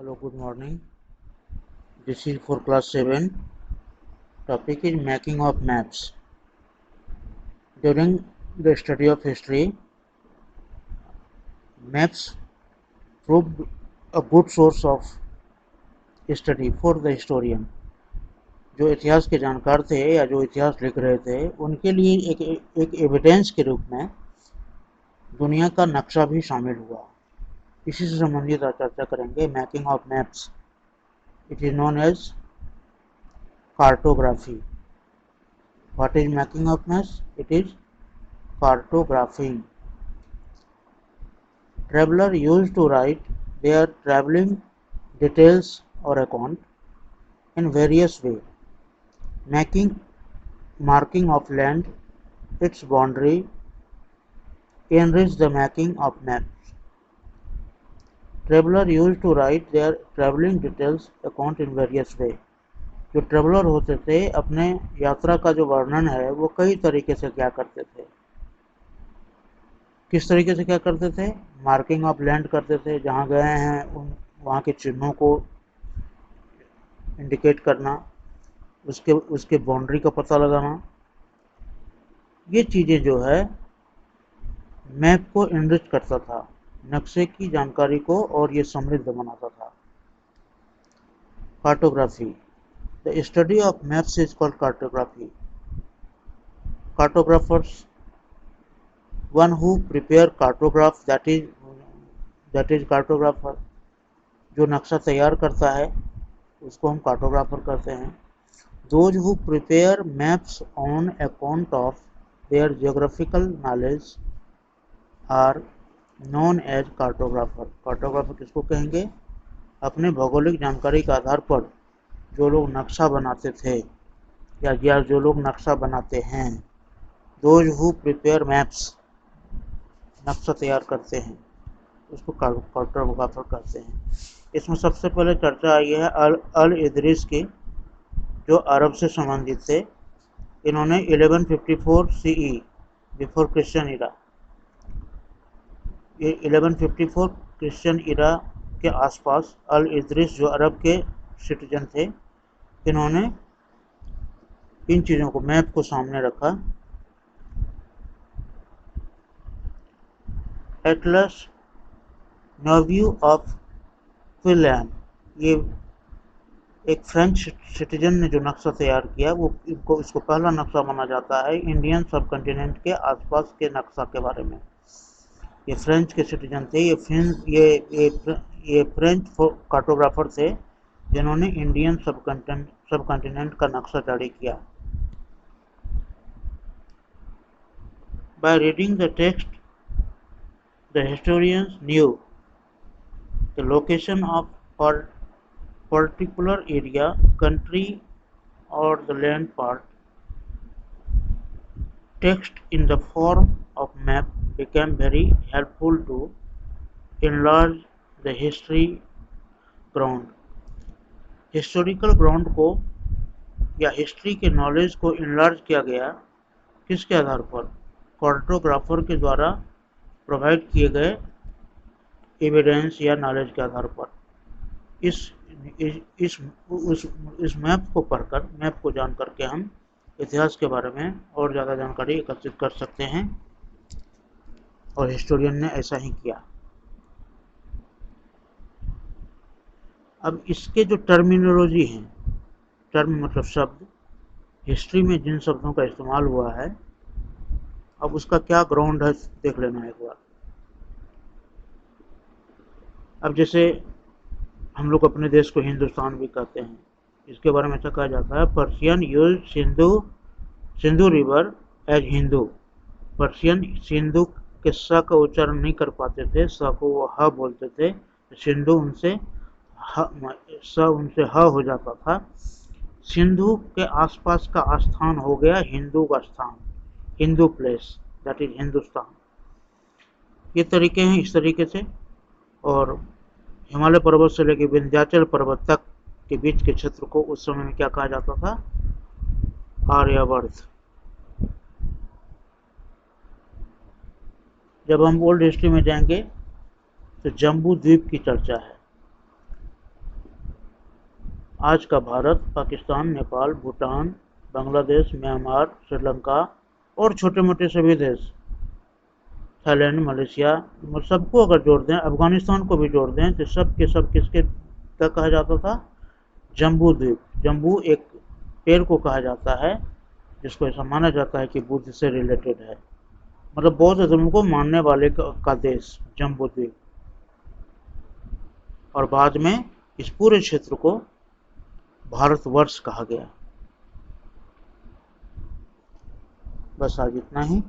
Hello, good morning. This is for class 7. Topic is making of maps. During the study of history, maps proved a good source of study for the historian. जो इतिहास के जानकार थे या जो इतिहास लिख रहे थे उनके लिए एक एविडेंस के रूप में दुनिया का नक्शा भी शामिल हुआ। इसी से संबंधित चर्चा करेंगे। Making of maps, it is known as cartography. What is making of maps? It is cartography. Traveler used to write their traveling details or account in various ways, making marking of land, its boundary, enrich the making of maps. Traveler used to write their traveling details account in various ways. जो traveller होते थे अपने यात्रा का जो वर्णन है वो कई तरीके से क्या करते थे। किस तरीके से क्या करते थे? मार्किंग ऑफ लैंड करते थे, जहाँ गए हैं वहाँ के चिन्हों को इंडिकेट करना, उसके बाउंड्री का पता लगाना। ये चीज़ें जो है मैप को एनरिच करता था, नक्शे की जानकारी को और ये समृद्ध बनाता था। Cartography, the study of maps is called cartography. Cartographers, one who prepare cartograph, that is cartographer. जो नक्शा तैयार करता है उसको हम कार्टोग्राफर कहते हैं। Those who prepare maps on account of their geographical knowledge are known as cartographer. Cartographer किसको कहेंगे? अपने भौगोलिक जानकारी के आधार पर जो लोग नक्शा बनाते थे या जो लोग नक्शा बनाते हैं, those who prepare maps, नक्शा तैयार करते हैं, उसको कार्टोग्राफर कहते हैं। इसमें सबसे पहले चर्चा आई है अल इदरीस की, जो अरब से संबंधित थे। इन्होंने 1154 सीई, बिफोर क्रिश्चियन इरा, 1154 क्रिश्चियन इरा के आसपास अल इदरीस जो अरब के सिटीजन थे, इन्होंने इन चीज़ों को, मैप को सामने रखा। एटलस नोव्यू ऑफ फिनलैंड, ये एक फ्रेंच सिटीजन ने जो नक्शा तैयार किया वो इसको पहला नक्शा माना जाता है इंडियन सब कॉन्टिनेंट के आसपास के नक्शा के बारे में। ये फ्रेंच के सिटीजन थे, ये फ्रेंच कार्टोग्राफर थे जिन्होंने इंडियन सब कॉन्टिनेंट का नक्शा जारी किया। By reading the text the historians new the location of particular area, country or the land part. Text in the form of map became very helpful to enlarge the history ground. Historical ground को या history के knowledge को enlarge किया गया किसके आधार पर? Cartographer के द्वारा प्रोवाइड किए गए एविडेंस या नॉलेज के आधार पर। इस मैप को पढ़कर, मैप को जान करके हम इतिहास के बारे में और ज़्यादा जानकारी एकत्रित कर सकते हैं, और हिस्टोरियन ने ऐसा ही किया। अब इसके जो टर्मिनोलॉजी हैं, टर्म मतलब शब्द, हिस्ट्री में जिन शब्दों का इस्तेमाल हुआ है, अब उसका क्या ग्राउंड है देख लेना एक बार। अब जैसे हम लोग अपने देश को हिंदुस्तान भी कहते हैं, इसके बारे में ऐसा कहा जाता है, Persian use Sindhu river as Hindu. Persian Sindhu के स का उच्चारण नहीं कर पाते थे, स को वो ह बोलते थे, सिंधु उनसे ह हो जाता था। सिंधु के आसपास का स्थान हो गया हिंदू का स्थान, Hindu place, that is Hindustan. ये तरीके हैं इस तरीके से। और हिमालय पर्वत से लेकर विंध्याचल पर्वत तक के बीच के क्षेत्र को उस समय में क्या कहा जाता था? आर्यावर्त। जब हम ओल्ड हिस्ट्री में जाएंगे तो जम्बू द्वीप की चर्चा है। आज का भारत, पाकिस्तान, नेपाल, भूटान, बांग्लादेश, म्यांमार, श्रीलंका और छोटे मोटे सभी देश, थाईलैंड, मलेशिया, सबको अगर जोड़ दें, अफगानिस्तान को भी जोड़ दें, तो सब के सब किसके क्या कहा जाता था? जम्बू द्वीप। जम्बू एक पेड़ को कहा जाता है जिसको ऐसा माना जाता है कि बुद्ध से रिलेटेड है, मतलब बौद्ध धर्म को मानने वाले का देश जम्बू द्वीप। और बाद में इस पूरे क्षेत्र को भारतवर्ष कहा गया। बस आज इतना ही।